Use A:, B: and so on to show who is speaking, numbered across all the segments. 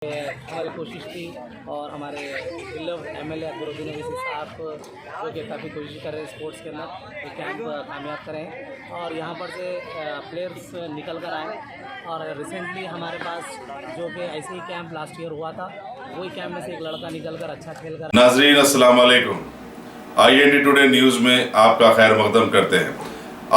A: हमारी कोशिश थी और हमारे बिलव एमएलए अकबरुद्दीन अवैसी साहब जो कि काफ़ी कोशिश कर रहे हैं स्पोर्ट्स के अंदर ये कैंप कामयाब करें और यहाँ पर से प्लेयर्स निकल कर आए। और रिसेंटली हमारे पास जो कि ऐसे ही कैंप लास्ट ईयर हुआ था, वही कैंप में से एक लड़का निकल कर अच्छा खेल कर।
B: नाजरीन अस्सलाम वालेकुम, IND टुडे न्यूज़ में आपका खैर मकदम करते हैं।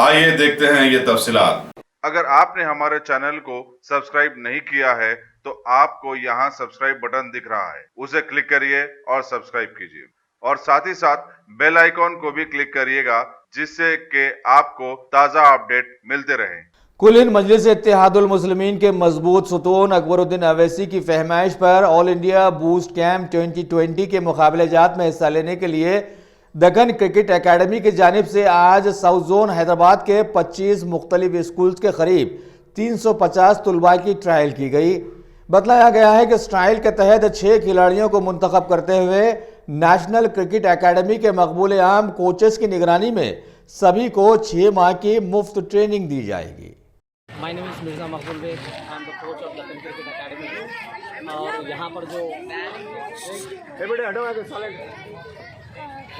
B: आइए देखते हैं ये तफसीलात।
C: अगर आपने हमारे चैनल को सब्सक्राइब नहीं किया है तो आपको यहाँ सब्सक्राइब बटन दिख रहा है, उसे क्लिक करिए और सब्सक्राइब कीजिए और साथ ही साथ बेल आइकॉन को भी क्लिक करिएगा जिससे कि आपको ताज़ा अपडेट मिलते रहें।
D: कुल हिंद मजलिस इत्तेहादुल मुस्लिमीन के मजबूत सुतून अकबरुद्दीन अवैसी की फहमाइश पर ऑल इंडिया बूस्ट कैंप 2020 के मुकाबलेजात में हिस्सा लेने के लिए दक्कन क्रिकेट एकेडमी की जानिब से आज साउथ जोन हैदराबाद के 25 मुख्तलिफ स्कूल्स के करीब 350 तलबा की ट्रायल की गई। बतलाया गया है कि इस ट्रायल के तहत 6 खिलाड़ियों को मुंतखब करते हुए नेशनल क्रिकेट एकेडमी के मकबूल आम कोचेस की निगरानी में सभी को 6 माह की मुफ्त ट्रेनिंग दी जाएगी।
A: My name is Mirza Maqbool Baig, I am the coach of Deccan cricket academy. और यहाँ पर जो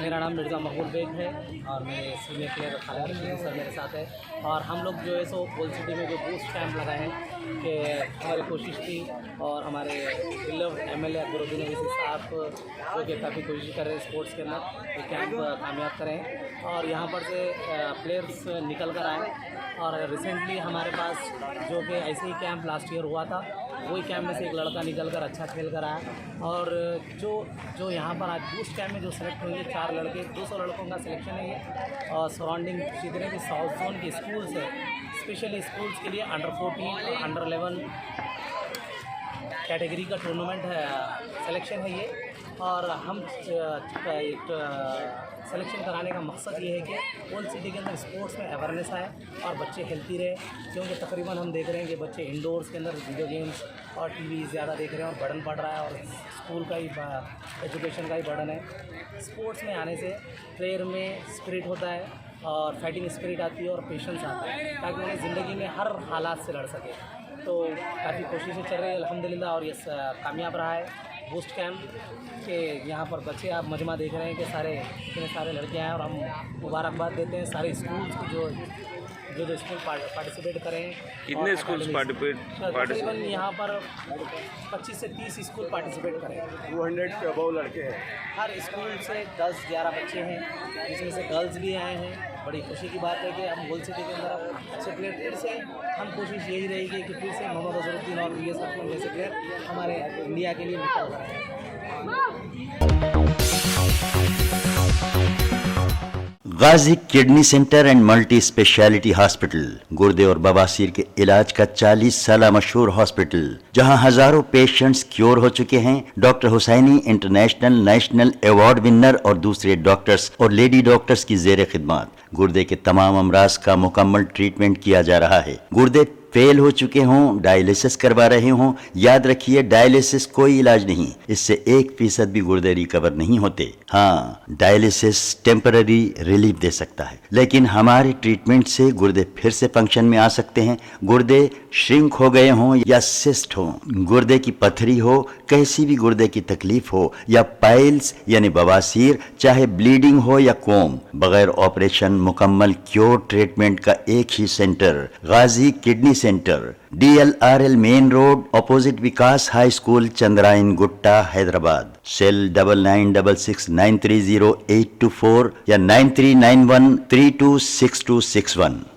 A: मेरा नाम मिर्ज़ा मकबूल बेग है और मेरे senior player Khalid Rashid sir मेरे साथ है। और हम लोग जो है सो गोल सिटी में जो बूस्ट कैंप लगाए हैं कि हमारी कोशिश थी और हमारे बिलव एमएलए अकबरुद्दीन अवैसी साहब जो कि काफ़ी कोशिश कर रहे हैं स्पोर्ट्स के अंदर ये कैंप कामयाब करें। और यहाँ पर से प्लेयर्स निकल कर आए और रिसेंटली हमारे पास जो कि ऐसे ही कैंप लास्ट ईयर हुआ था, वही कैंप में से एक लड़का निकल कर अच्छा खेल कर आया। और जो यहाँ पर आज बूस्ट कैंप में जो सेलेक्ट होंगे 4 लड़के, 200 लड़कों का सिलेक्शन है ये। और सराउंडिंग जितने भी साउथ जोन के स्कूल्स हैं, स्पेशली स्कूल्स के लिए अंडर 14 अंडर 11 कैटेगरी का टूर्नामेंट है, सिलेक्शन है ये। और हम सिलेक्शन कराने का मकसद ये है कि ओल्ड सिटी के अंदर स्पोर्ट्स में अवेयरनेस आए और बच्चे हेल्थी रहे, क्योंकि तकरीबन हम देख रहे हैं कि बच्चे इंडोर्स के अंदर वीडियो गेम्स और टीवी ज़्यादा देख रहे हैं और बर्डन पड़ रहा है और स्कूल का ही एजुकेशन का ही बर्डन है। स्पोर्ट्स में आने से प्लेयर में स्पिरिट होता है और फाइटिंग स्पिरिट आती है और पेशेंस आता है ताकि उन्हें ज़िंदगी में हर हालात से लड़ सके। तो काफ़ी कोशिशें चल रही है अल्हम्दुलिल्लाह और ये कामयाब रहा है बूस्ट कैंप के। यहाँ पर बच्चे आप मजमा देख रहे हैं कि इतने सारे लड़के हैं और हम मुबारकबाद देते हैं सारे स्कूल्स की जो स्कूल पार्टिसिपेट करें।
E: कितने स्कूल्स
A: तकरीबन यहाँ पर 25 से 30 स्कूल पार्टिसिपेट करें।
E: 200 के अबव लड़के हैं।
A: हर स्कूल से 10-11 बच्चे हैं, जिसमें से गर्ल्स भी आए हैं। बड़ी खुशी की बात है कि हम गोल सिटी के अंदर अच्छे प्लेयर फिर से हम कोशिश यही रहेगी कि फिर से मोहम्मद अजहरुद्दीन और VS लक्ष्मण जैसे प्लेयर हमारे इंडिया के लिए निकल रहे हैं।
F: Ghazi kidney centre and multi speciality hospital गुर्दे और बवासीर के इलाज का 40 साल मशहूर हॉस्पिटल, जहां हजारों पेशेंट्स क्योर हो चुके हैं। Doctor Husaini international national award winner और दूसरे डॉक्टर्स और लेडी डॉक्टर्स की जेर खिदमत गुर्दे के तमाम अमराज का मुकम्मल ट्रीटमेंट किया जा रहा है। गुर्दे फेल हो चुके हों, डायलिसिस करवा रहे हों, याद रखिए डायलिसिस कोई इलाज नहीं, इससे 1% भी गुर्दे रिकवर नहीं होते। हाँ, डायलिसिस टेम्पररी रिलीफ दे सकता है, लेकिन हमारे ट्रीटमेंट से गुर्दे फिर से फंक्शन में आ सकते हैं। गुर्दे श्रिंक हो गए हों या सिस्ट हो, गुर्दे की पथरी हो, कैसी भी गुर्दे की तकलीफ हो या पाइल्स यानी बवासीर, चाहे ब्लीडिंग हो या कोम, बगैर ऑपरेशन मुकम्मल क्योर ट्रीटमेंट का एक ही centre, Ghazi kidney centre, DLRL main road opposite Vikas high school, Chandrayan Gutta, Hyderabad. Cell 9966930824 या 9391326261।